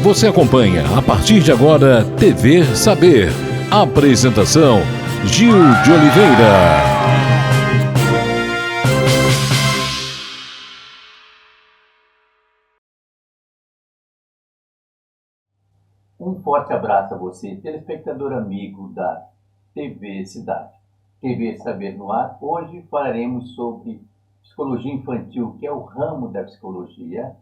Você acompanha a partir de agora TV Saber. Apresentação Gil de Oliveira. Um forte abraço a você, telespectador amigo da TV Cidade. TV Saber no ar. Hoje falaremos sobre psicologia infantil, que é o ramo da psicologia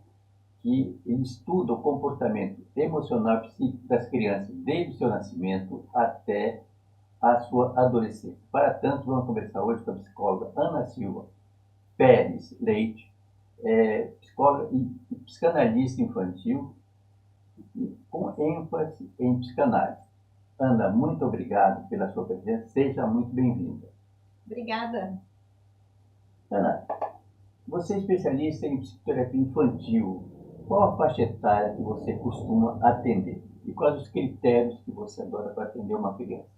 que estuda o comportamento emocional e psíquico das crianças desde o seu nascimento até a sua adolescência. Para tanto, vamos conversar hoje com a psicóloga Ana Silva Pérez Leite, psicóloga e psicanalista infantil, com ênfase em psicanálise. Ana, muito obrigado pela sua presença. Seja muito bem-vinda. Obrigada. Ana, você é especialista em psicoterapia infantil. Qual a faixa etária que você costuma atender? E quais os critérios que você adora para atender uma criança?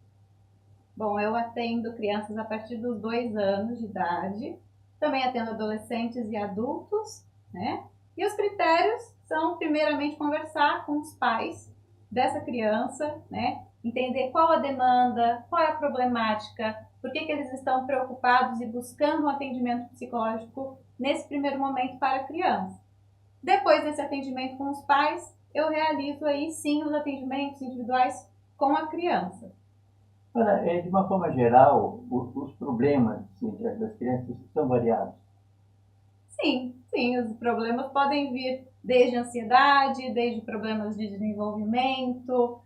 Bom, eu atendo crianças a partir dos 2 anos de idade. Também atendo adolescentes e adultos, né? E os critérios são, primeiramente, conversar com os pais dessa criança, né? Entender qual a demanda, qual é a problemática, por que eles estão preocupados e buscando um atendimento psicológico nesse primeiro momento para a criança. Depois desse atendimento com os pais, eu realizo aí sim os atendimentos individuais com a criança. Ana, de uma forma geral, os problemas das crianças são variados? Sim, os problemas podem vir desde ansiedade, desde problemas de desenvolvimento,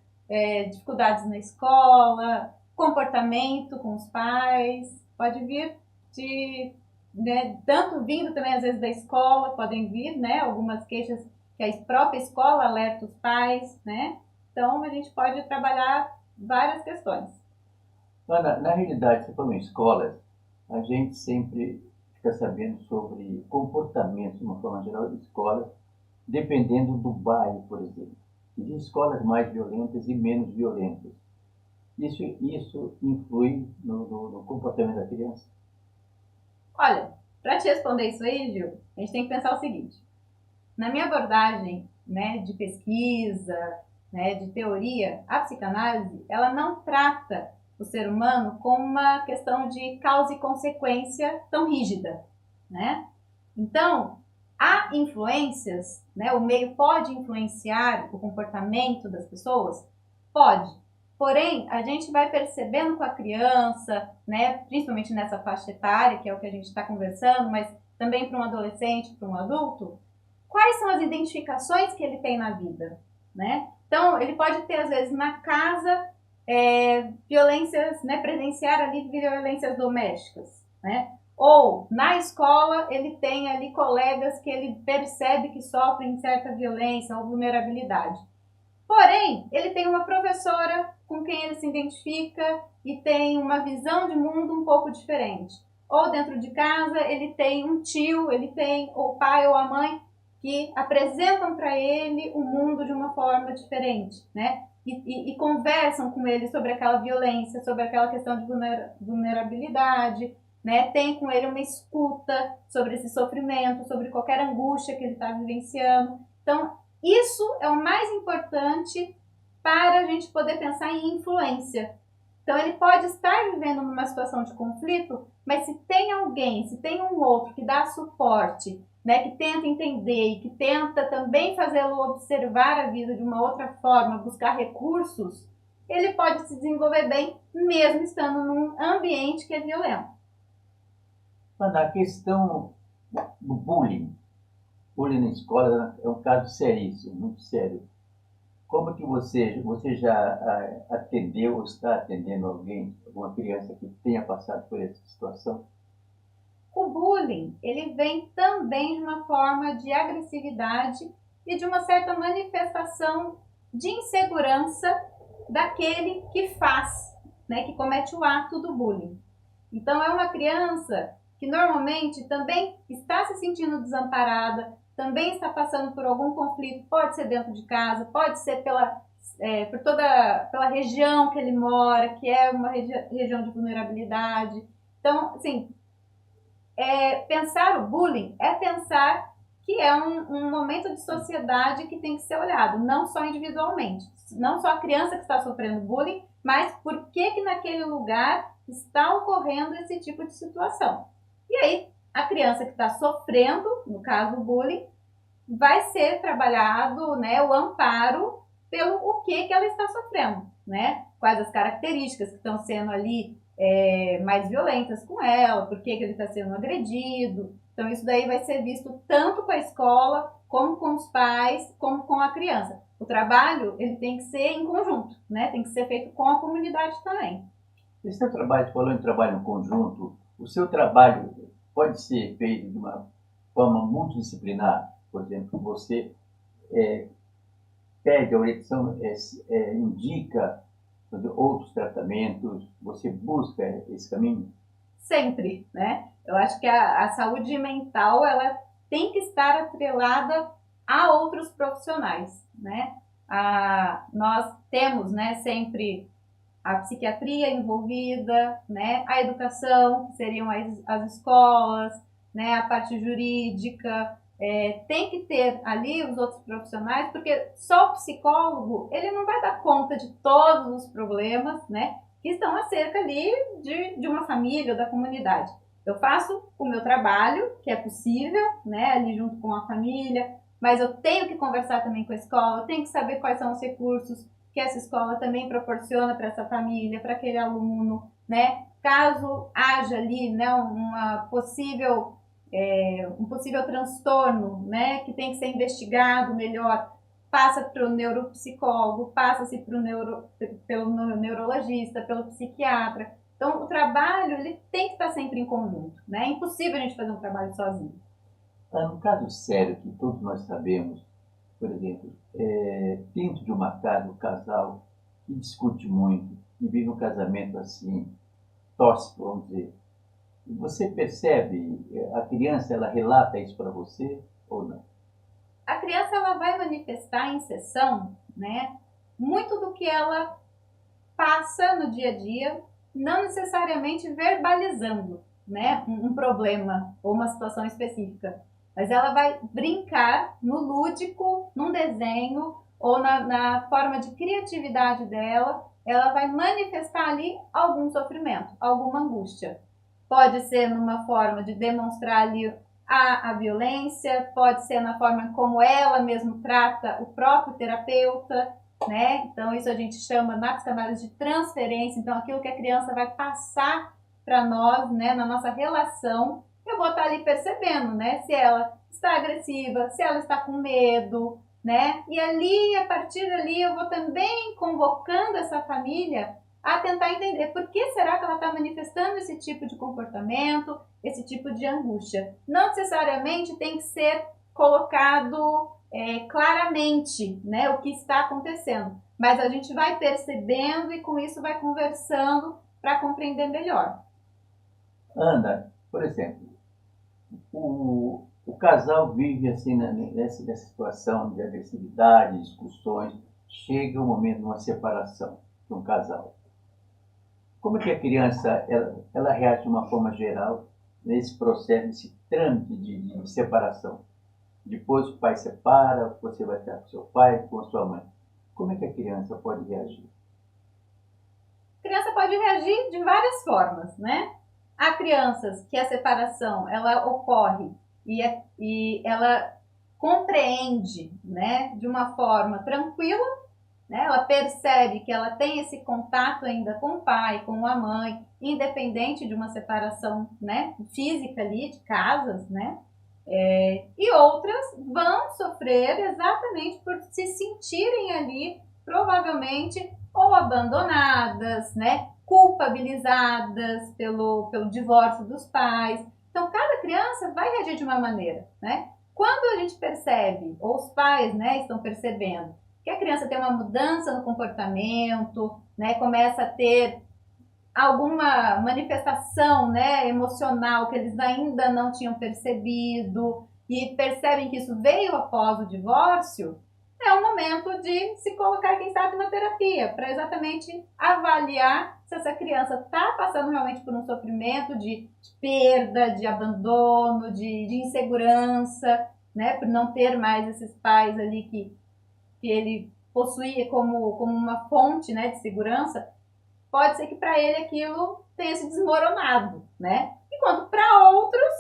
dificuldades na escola, comportamento com os pais, pode vir de, né, tanto vindo também às vezes da escola, podem vir, né, algumas queixas que a própria escola alerta os pais, né, então a gente pode trabalhar várias questões. Ana, na realidade, você falou em escolas, a gente sempre fica sabendo sobre comportamentos, de uma forma geral, de escolas, dependendo do bairro, por exemplo. Existem escolas mais violentas e menos violentas. Isso influi no comportamento da criança? Olha, para te responder isso aí, Gil, a gente tem que pensar o seguinte. Na minha abordagem, né, de pesquisa, né, de teoria, a psicanálise, ela não trata o ser humano como uma questão de causa e consequência tão rígida, né? Então, há influências, né? O meio pode influenciar o comportamento das pessoas? Pode. Porém, a gente vai percebendo com a criança, né? Principalmente nessa faixa etária, que é o que a gente está conversando, mas também para um adolescente, para um adulto, quais são as identificações que ele tem na vida, né? Então, ele pode ter, às vezes, na casa, violências, né? Presenciar ali violências domésticas, né? Ou na escola ele tem ali colegas que ele percebe que sofrem certa violência ou vulnerabilidade. Porém, ele tem uma professora com quem ele se identifica e tem uma visão de mundo um pouco diferente. Ou dentro de casa ele tem um tio, ele tem o pai ou a mãe que apresentam para ele o mundo de uma forma diferente, né? E conversam com ele sobre aquela violência, sobre aquela questão de vulnerabilidade, né? Tem com ele uma escuta sobre esse sofrimento, sobre qualquer angústia que ele está vivenciando. Então, isso é o mais importante para a gente poder pensar em influência. Então, ele pode estar vivendo numa situação de conflito, mas se tem alguém, se tem um outro que dá suporte, né, que tenta entender e que tenta também fazê-lo observar a vida de uma outra forma, buscar recursos, ele pode se desenvolver bem, mesmo estando num ambiente que é violento. A questão do bullying na escola é um caso seríssimo, muito sério. Como que você já atendeu ou está atendendo alguma criança que tenha passado por essa situação? O bullying, ele vem também de uma forma de agressividade e de uma certa manifestação de insegurança daquele que faz, né, que comete o ato do bullying. Então, é uma criança que normalmente também está se sentindo desamparada, também está passando por algum conflito, pode ser dentro de casa, pode ser pela região que ele mora, que é uma região de vulnerabilidade. Então, assim, pensar o bullying é pensar que é um momento de sociedade que tem que ser olhado, não só individualmente, não só a criança que está sofrendo bullying, mas por que naquele lugar está ocorrendo esse tipo de situação. E aí, a criança que está sofrendo, no caso o bullying, vai ser trabalhado, né, o amparo pelo o que ela está sofrendo, né? Quais as características que estão sendo ali mais violentas com ela, por que ele está sendo agredido. Então isso daí vai ser visto tanto com a escola, como com os pais, como com a criança. O trabalho, ele tem que ser em conjunto, né? Tem que ser feito com a comunidade também. Esse seu trabalho, falando em trabalho em conjunto, o seu trabalho pode ser feito de uma forma multidisciplinar. Por exemplo, você pede a orientação, indica outros tratamentos, você busca esse caminho? Sempre, né? Eu acho que a saúde mental, ela tem que estar atrelada a outros profissionais, né? Nós temos, né, sempre a psiquiatria envolvida, né? A educação, que seriam as escolas, né? A parte jurídica, tem que ter ali os outros profissionais, porque só o psicólogo, ele não vai dar conta de todos os problemas, né, que estão acerca ali de uma família ou da comunidade. Eu faço o meu trabalho, que é possível, né, ali junto com a família, mas eu tenho que conversar também com a escola, eu tenho que saber quais são os recursos que essa escola também proporciona para essa família, para aquele aluno, né, caso haja ali, né, um possível transtorno, né, que tem que ser investigado melhor, passa para o neuropsicólogo, passa-se pelo neurologista, pelo psiquiatra. Então, o trabalho, ele tem que estar sempre em conjunto, né? É impossível a gente fazer um trabalho sozinho. No caso sério, que todos nós sabemos, por exemplo, dentro de uma casa, o casal que discute muito, que vive um casamento assim, tóxico, vamos dizer, você percebe, a criança, ela relata isso para você ou não? A criança, ela vai manifestar em sessão, né, muito do que ela passa no dia a dia, não necessariamente verbalizando, né, um problema ou uma situação específica, mas ela vai brincar no lúdico, num desenho ou na forma de criatividade dela, ela vai manifestar ali algum sofrimento, alguma angústia. Pode ser numa forma de demonstrar ali a violência, pode ser na forma como ela mesma trata o próprio terapeuta, né? Então isso a gente chama na psicanálise de transferência. Então aquilo que a criança vai passar para nós, né, na nossa relação, eu vou estar ali percebendo, né, se ela está agressiva, se ela está com medo, né? E ali, a partir dali, eu vou também convocando essa família a tentar entender por que será que ela está manifestando esse tipo de comportamento, esse tipo de angústia. Não necessariamente tem que ser colocado claramente, né, o que está acontecendo, mas a gente vai percebendo e com isso vai conversando para compreender melhor. Ana, por exemplo, o casal vive assim nessa situação de agressividade, discussões, chega o momento de uma separação de um casal. Como é que a criança ela reage de uma forma geral nesse processo, nesse trâmite de separação? Depois o pai separa, você vai ficar com seu pai, com a sua mãe. Como é que a criança pode reagir? A criança pode reagir de várias formas, né? Há crianças que a separação ela ocorre e ela compreende, né, de uma forma tranquila, né? Ela percebe que ela tem esse contato ainda com o pai, com a mãe, independente de uma separação, né, física ali, de casas, né? E outras vão sofrer exatamente por se sentirem ali, provavelmente, ou abandonadas, né? Culpabilizadas pelo divórcio dos pais. Então, cada criança vai reagir de uma maneira, né? Quando a gente percebe, ou os pais, né, estão percebendo, que a criança tem uma mudança no comportamento, né, começa a ter alguma manifestação, né, emocional que eles ainda não tinham percebido e percebem que isso veio após o divórcio, é o momento de se colocar, quem sabe, na terapia, para exatamente avaliar se essa criança está passando realmente por um sofrimento de perda, de abandono, de insegurança, né, por não ter mais esses pais ali que ele possuía como uma fonte, né, de segurança, pode ser que para ele aquilo tenha se desmoronado, né? Enquanto para outros,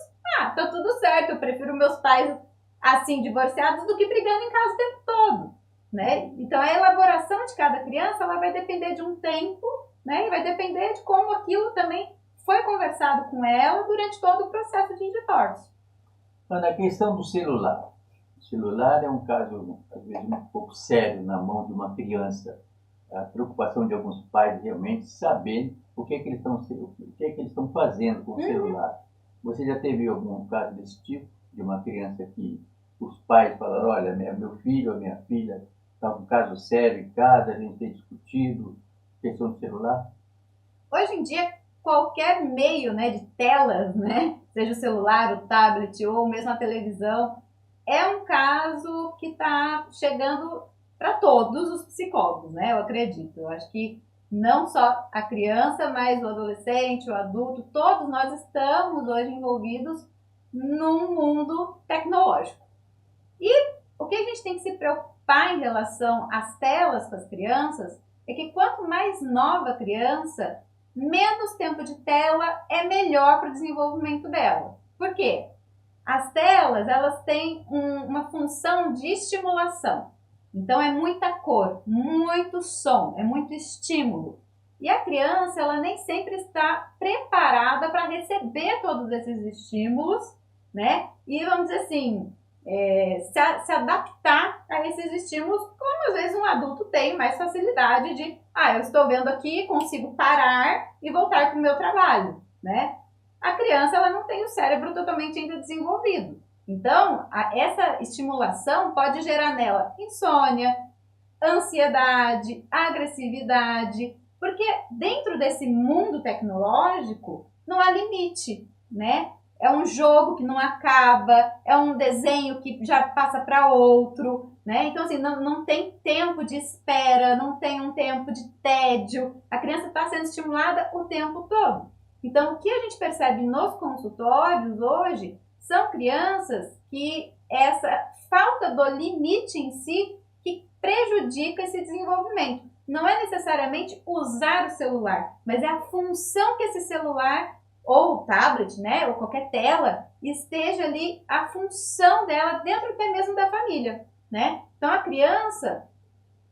tá tudo certo, eu prefiro meus pais assim divorciados do que brigando em casa o tempo todo, né? Então a elaboração de cada criança, ela vai depender de um tempo, né? E vai depender de como aquilo também foi conversado com ela durante todo o processo de divórcio. Mas a questão do celular. O celular é um caso, às vezes, um pouco sério na mão de uma criança. A preocupação de alguns pais realmente saber o que é que eles estão fazendo com o celular. Você já teve algum caso desse tipo, de uma criança que os pais falaram, olha, meu filho ou minha filha está com um caso sério em casa, a gente tem discutido questão do celular? Hoje em dia, qualquer meio, né, de telas, né, seja o celular, o tablet ou mesmo a televisão, é um caso que está chegando para todos os psicólogos, né? Eu acredito. Eu acho que não só a criança, mas o adolescente, o adulto, todos nós estamos hoje envolvidos num mundo tecnológico. E o que a gente tem que se preocupar em relação às telas com as crianças é que quanto mais nova a criança, menos tempo de tela é melhor para o desenvolvimento dela. Por quê? As telas, elas têm uma função de estimulação. Então é muita cor, muito som, é muito estímulo. E a criança, ela nem sempre está preparada para receber todos esses estímulos, né? E vamos dizer assim, se adaptar a esses estímulos, como às vezes um adulto tem mais facilidade de, eu estou vendo aqui, consigo parar e voltar para o meu trabalho, né? A criança, ela não tem o cérebro totalmente ainda desenvolvido. Então, essa estimulação pode gerar nela insônia, ansiedade, agressividade, porque dentro desse mundo tecnológico não há limite, né? É um jogo que não acaba, é um desenho que já passa para outro, né? Então, assim, não tem tempo de espera, não tem um tempo de tédio. A criança está sendo estimulada o tempo todo. Então, o que a gente percebe nos consultórios hoje são crianças que essa falta do limite em si que prejudica esse desenvolvimento. Não é necessariamente usar o celular, mas é a função que esse celular ou o tablet, né, ou qualquer tela, esteja ali a função dela dentro até mesmo da família, né? Então a criança,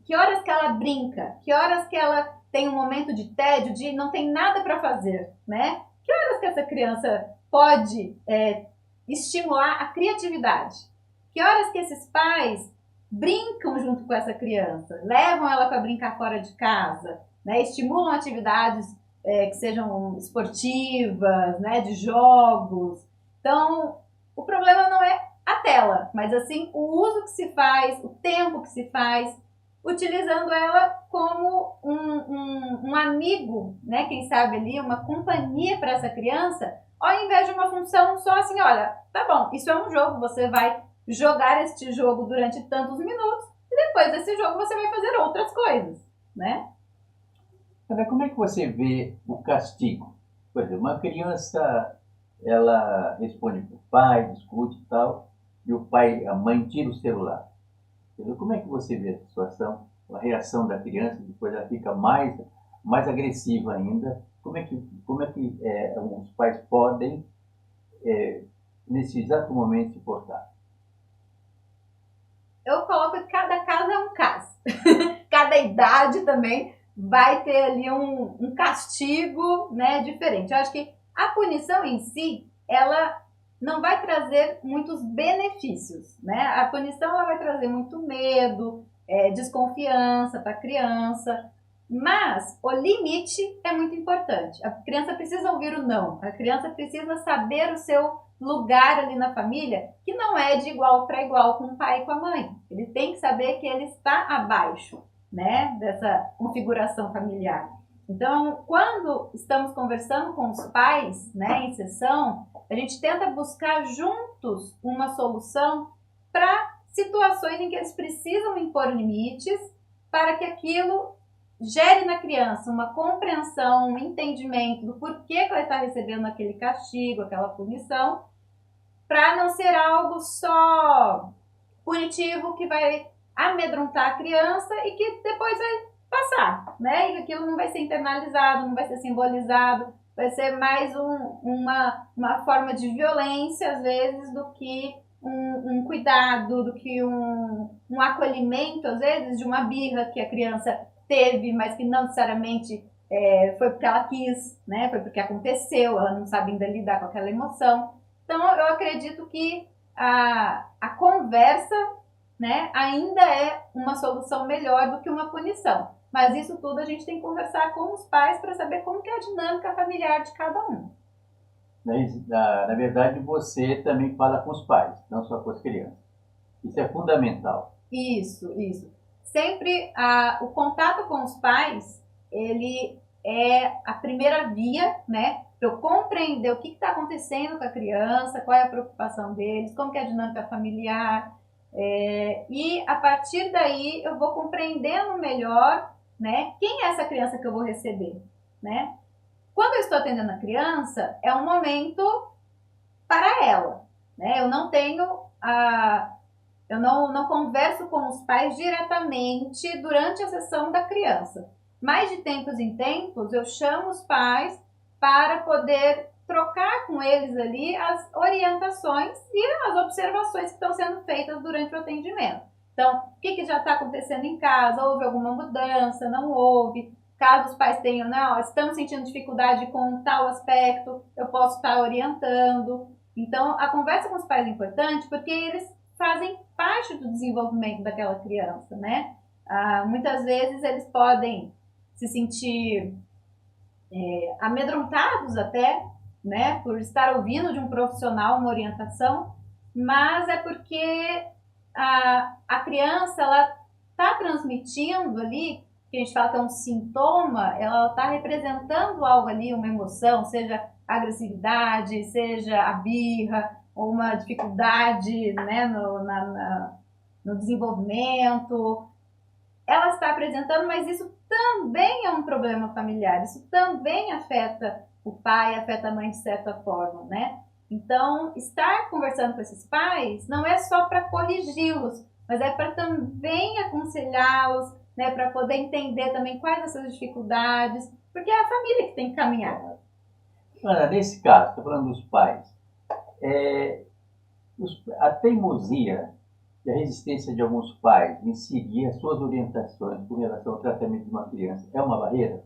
que horas que ela brinca, que horas que ela tem um momento de tédio, de não tem nada para fazer, né? Que horas que essa criança pode estimular a criatividade? Que horas que esses pais brincam junto com essa criança, levam ela para brincar fora de casa, né? Estimulam atividades que sejam esportivas, né, de jogos. Então, o problema não é a tela, mas assim o uso que se faz, o tempo que se faz, utilizando ela como um amigo, né, quem sabe ali, uma companhia para essa criança, ao invés de uma função só assim, olha, tá bom, isso é um jogo, você vai jogar este jogo durante tantos minutos e depois desse jogo você vai fazer outras coisas, né? Como é que você vê o castigo? Por exemplo, uma criança, ela responde para o pai, discute e tal, e o pai, a mãe tira o celular. Entendeu? Como é que você vê a situação, a reação da criança, depois ela fica mais agressiva ainda? Como é que os pais podem, nesse exato momento, se portar? Eu coloco que cada caso é um caso. Cada idade também vai ter ali um castigo, né, diferente. Eu acho que a punição em si, ela não vai trazer muitos benefícios, né? A punição ela vai trazer muito medo, desconfiança para a criança, mas o limite é muito importante. A criança precisa ouvir o não, a criança precisa saber o seu lugar ali na família, que não é de igual para igual com o pai e com a mãe. Ele tem que saber que ele está abaixo, né, dessa configuração familiar. Então, quando estamos conversando com os pais, né, em sessão, a gente tenta buscar juntos uma solução para situações em que eles precisam impor limites para que aquilo gere na criança uma compreensão, um entendimento do porquê que ela está recebendo aquele castigo, aquela punição, para não ser algo só punitivo que vai amedrontar a criança e que depois vai passar, né? E aquilo não vai ser internalizado, não vai ser simbolizado, vai ser mais uma forma de violência, às vezes, do que um cuidado, do que um acolhimento, às vezes, de uma birra que a criança teve, mas que não necessariamente foi porque ela quis, né? Foi porque aconteceu, ela não sabe ainda lidar com aquela emoção. Então, eu acredito que a conversa, né, ainda é uma solução melhor do que uma punição. Mas isso tudo a gente tem que conversar com os pais para saber como que é a dinâmica familiar de cada um. Na verdade, você também fala com os pais, não só com as crianças. Isso é fundamental. Isso. Sempre o contato com os pais, ele é a primeira via, né, para eu compreender o que está acontecendo com a criança, qual é a preocupação deles, como que é a dinâmica familiar, e a partir daí eu vou compreendendo melhor, né, quem é essa criança que eu vou receber, né? Quando eu estou atendendo a criança, é um momento para ela, né? Eu não tenho eu não converso com os pais diretamente durante a sessão da criança. Mas de tempos em tempos eu chamo os pais para poder trocar com eles ali as orientações e as observações que estão sendo feitas durante o atendimento. Então, o que já está acontecendo em casa? Houve alguma mudança? Não houve? Caso os pais tenham, não, estamos sentindo dificuldade com tal aspecto, eu posso estar orientando. Então, a conversa com os pais é importante porque eles fazem parte do desenvolvimento daquela criança, né? Muitas vezes eles podem se sentir amedrontados até, né, por estar ouvindo de um profissional uma orientação, mas é porque a criança, ela está transmitindo ali, que a gente fala que é um sintoma, ela está representando algo ali, uma emoção, seja agressividade, seja a birra, ou uma dificuldade, né, no desenvolvimento. Ela está apresentando, mas isso também é um problema familiar, isso também afeta o pai, afeta a mãe de certa forma, né? Então, estar conversando com esses pais não é só para corrigi-los, mas é para também aconselhá-los, né, para poder entender também quais essas dificuldades, porque é a família que tem que caminhar. Ana, nesse caso, estou falando dos pais, a teimosia e a resistência de alguns pais em seguir as suas orientações com relação ao tratamento de uma criança é uma barreira?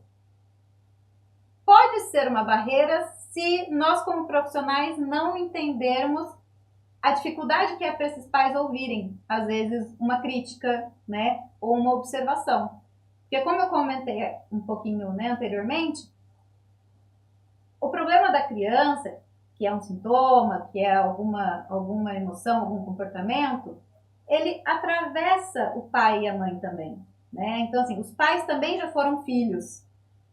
Pode ser uma barreira se nós, como profissionais, não entendermos a dificuldade que é para esses pais ouvirem, às vezes, uma crítica, né, ou uma observação. Porque, como eu comentei um pouquinho, né, anteriormente, o problema da criança, que é um sintoma, que é alguma emoção, algum comportamento, ele atravessa o pai e a mãe também, né? Então, assim, os pais também já foram filhos.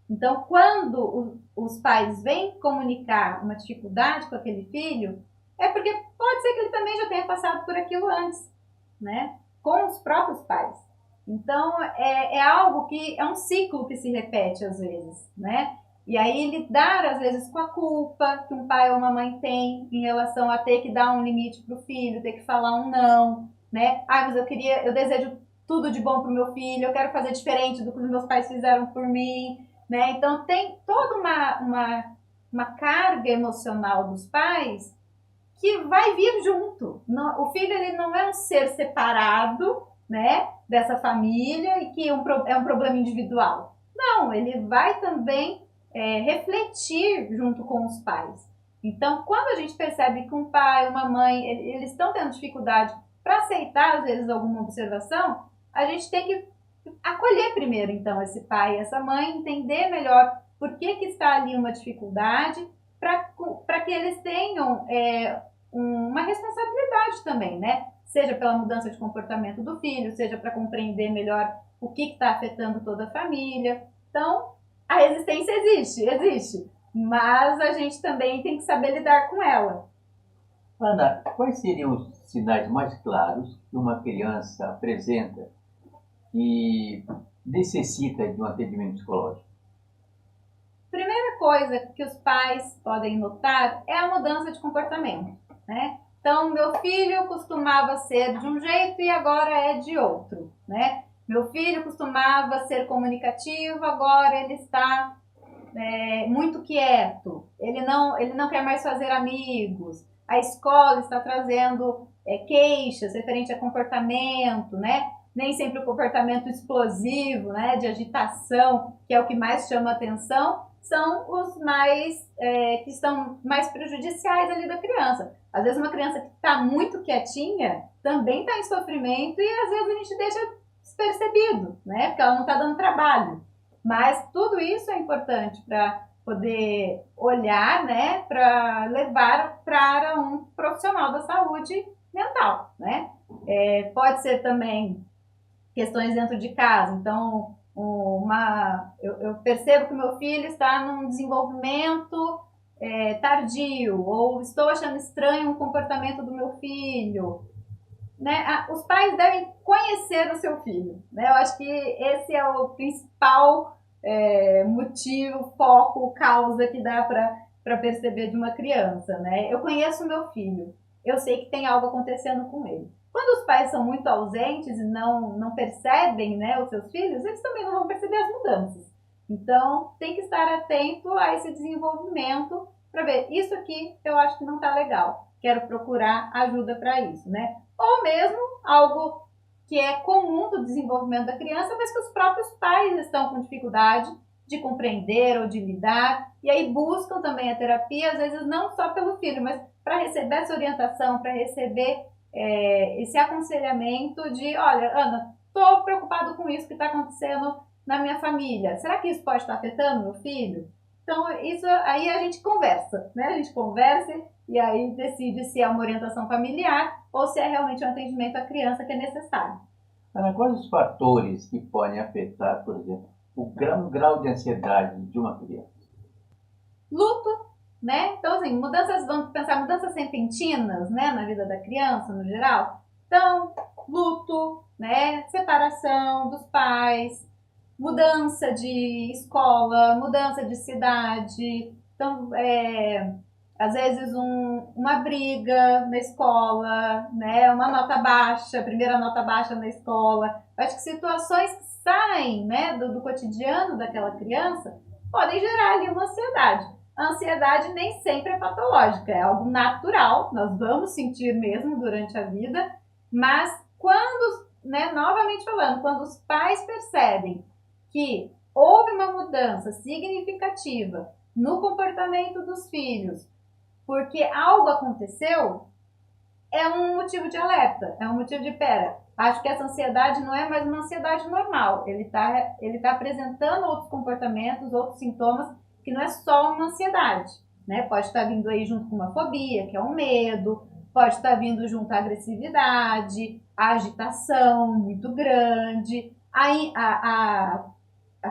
Então, quando os pais vêm comunicar uma dificuldade com aquele filho, é porque pode ser que ele também já tenha passado por aquilo antes, né? Com os próprios pais. Então, é algo que é um ciclo que se repete às vezes, né? E aí lidar às vezes com a culpa que um pai ou uma mãe tem em relação a ter que dar um limite para o filho, ter que falar um não, né? Mas eu desejo tudo de bom para o meu filho, eu quero fazer diferente do que os meus pais fizeram por mim, né? Então tem toda uma carga emocional dos pais que vai vir junto. O filho, ele não é um ser separado, né, dessa família e que é um problema individual. Não, ele vai também refletir junto com os pais. Então, quando a gente percebe que um pai, uma mãe, eles estão tendo dificuldade para aceitar, às vezes, alguma observação, a gente tem que acolher primeiro, então, esse pai e essa mãe, entender melhor por que está ali uma dificuldade, para que eles tenham uma responsabilidade também, né? Seja pela mudança de comportamento do filho, seja para compreender melhor o que está afetando toda a família. Então, a resistência existe, mas a gente também tem que saber lidar com ela. Ana, quais seriam os sinais mais claros que uma criança apresenta e necessita de um atendimento psicológico? Primeira coisa que os pais podem notar é a mudança de comportamento, né? Então, meu filho costumava ser de um jeito e agora é de outro, né? Meu filho costumava ser comunicativo, agora ele está muito quieto, ele não quer mais fazer amigos, a escola está trazendo queixas referente a comportamento, né? Nem sempre o comportamento explosivo, né, de agitação, que é o que mais chama atenção, são os mais que estão mais prejudiciais ali da criança. Às vezes uma criança que está muito quietinha também está em sofrimento e às vezes a gente deixa despercebido, né, porque ela não está dando trabalho. Mas tudo isso é importante para poder olhar, né, para levar para um profissional da saúde mental, né? Pode ser também questões dentro de casa. Então, eu percebo que o meu filho está num desenvolvimento tardio, ou estou achando estranho o comportamento do meu filho. Né? Os pais devem conhecer o seu filho. Né? Eu acho que esse é o principal motivo, foco, causa que dá para perceber de uma criança. Né? Eu conheço o meu filho, eu sei que tem algo acontecendo com ele. Quando os pais são muito ausentes e não percebem, né, os seus filhos, eles também não vão perceber as mudanças. Então, tem que estar atento a esse desenvolvimento para ver, isso aqui eu acho que não está legal, quero procurar ajuda para isso, né? Ou mesmo algo que é comum do desenvolvimento da criança, mas que os próprios pais estão com dificuldade de compreender ou de lidar, e aí buscam também a terapia, às vezes não só pelo filho, mas para receber essa orientação, para receber esse aconselhamento de, olha, Ana, estou preocupado com isso que está acontecendo na minha família. Será que isso pode estar afetando meu filho? Então, isso aí a gente conversa, né? A gente conversa e aí decide se é uma orientação familiar ou se é realmente um atendimento à criança que é necessário. Ana, quais os fatores que podem afetar, por exemplo, o grau de ansiedade de uma criança? Luto, né? Então, assim, vamos pensar mudanças repentinas, né, na vida da criança, no geral. Então, luto, né, separação dos pais, mudança de escola, mudança de cidade. Então, às vezes uma briga na escola, né, uma nota baixa, primeira nota baixa na escola. Acho que situações que saem, né, do cotidiano daquela criança podem gerar ali uma ansiedade. A ansiedade nem sempre é patológica, é algo natural, nós vamos sentir mesmo durante a vida, mas quando, né, novamente falando, quando os pais percebem que houve uma mudança significativa no comportamento dos filhos, porque algo aconteceu, é um motivo de alerta, é um motivo de pera. Acho que essa ansiedade não é mais uma ansiedade normal, ele tá apresentando outros comportamentos, outros sintomas, que não é só uma ansiedade, né? Pode estar vindo aí junto com uma fobia, que é um medo, pode estar vindo junto a agressividade, a agitação muito grande, a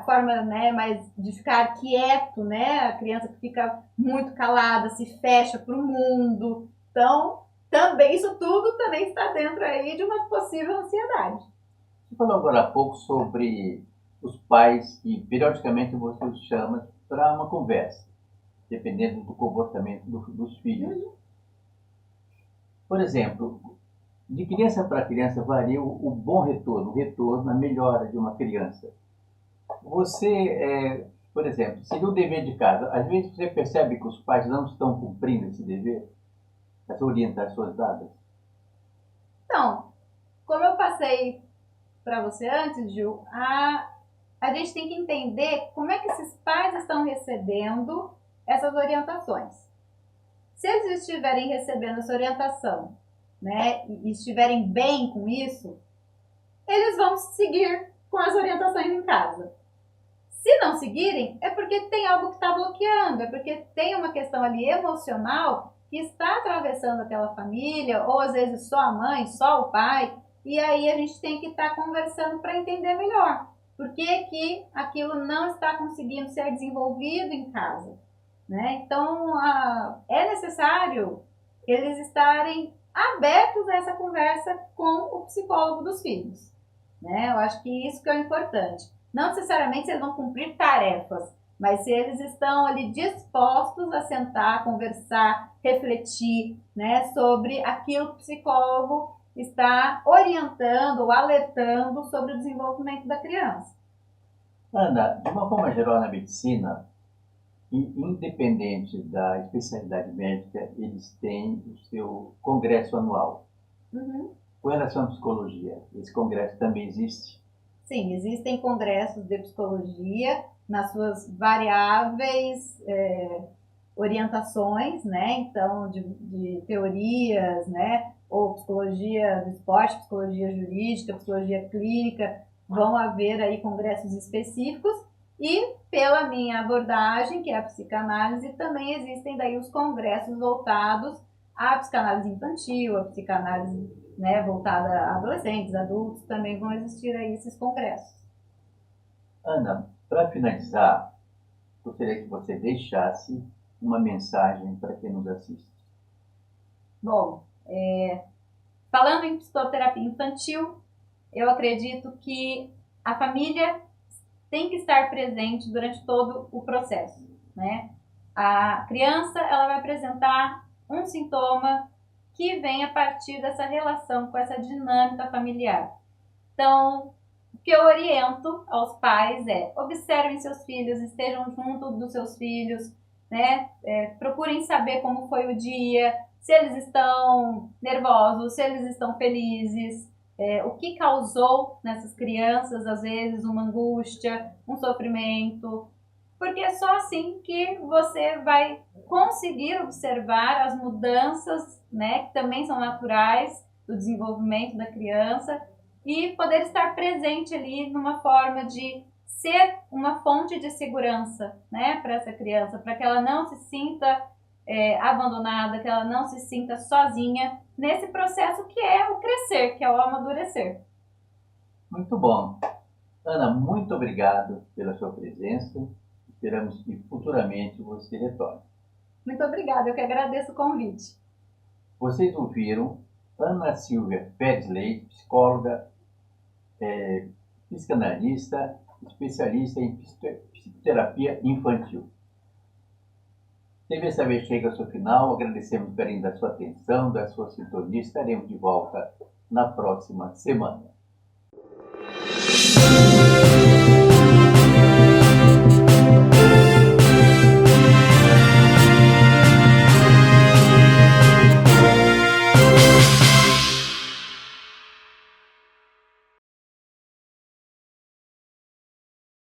forma, né, mais de ficar quieto, né? A criança que fica muito calada, se fecha para o mundo. Então, também isso tudo também está dentro aí de uma possível ansiedade. Você falou agora há pouco sobre os pais que periodicamente você os chama para uma conversa, dependendo do comportamento dos filhos. Por exemplo, de criança para criança varia o bom retorno, o retorno, a melhora de uma criança. Você, por exemplo, seria o dever de casa. Às vezes você percebe que os pais não estão cumprindo esse dever, as orientações dadas. Então, como eu passei para você antes, Gil, a gente tem que entender como é que esses pais estão recebendo essas orientações. Se eles estiverem recebendo essa orientação, né, e estiverem bem com isso, eles vão seguir com as orientações em casa. Se não seguirem, é porque tem algo que está bloqueando, é porque tem uma questão ali emocional que está atravessando aquela família, ou às vezes só a mãe, só o pai, e aí a gente tem que estar conversando para entender melhor. Por que que aquilo não está conseguindo ser desenvolvido em casa? Né? Então, é necessário eles estarem abertos a essa conversa com o psicólogo dos filhos. Né? Eu acho que isso que é importante. Não necessariamente eles vão cumprir tarefas, mas se eles estão ali dispostos a sentar, conversar, refletir, né, sobre aquilo que o psicólogo está orientando ou alertando sobre o desenvolvimento da criança. Ana, de uma forma geral na medicina, independente da especialidade médica, eles têm o seu congresso anual. Uhum. Com relação à psicologia, esse congresso também existe? Sim, existem congressos de psicologia nas suas variáveis orientações, né? Então, de teorias, né? Ou psicologia do esporte, psicologia jurídica, psicologia clínica, vão haver aí congressos específicos. E pela minha abordagem, que é a psicanálise, também existem daí os congressos voltados à psicanálise infantil, à psicanálise, né, voltada a adolescentes, adultos, também vão existir aí esses congressos. Ana, para finalizar, gostaria que você deixasse uma mensagem para quem nos assiste. Bom, falando em psicoterapia infantil, eu acredito que a família tem que estar presente durante todo o processo, né? A criança, ela vai apresentar um sintoma que vem a partir dessa relação com essa dinâmica familiar. Então, o que eu oriento aos pais é: observem seus filhos, estejam junto dos seus filhos, né? Procurem saber como foi o dia, se eles estão nervosos, se eles estão felizes, o que causou nessas crianças, às vezes, uma angústia, um sofrimento, porque é só assim que você vai conseguir observar as mudanças, né, que também são naturais do desenvolvimento da criança, e poder estar presente ali numa forma de ser uma fonte de segurança, né, para essa criança, para que ela não se sinta abandonada, que ela não se sinta sozinha nesse processo que é o crescer, que é o amadurecer. Muito bom. Ana, muito obrigado pela sua presença. Esperamos que futuramente você retorne. Muito obrigada, eu que agradeço o convite. Vocês ouviram Ana Silvia Pérez Leite, psicóloga, psicanalista, especialista em psicoterapia infantil. TV Saber chega ao seu final. Agradecemos o carinho da sua atenção, da sua sintonia. Estaremos de volta na próxima semana.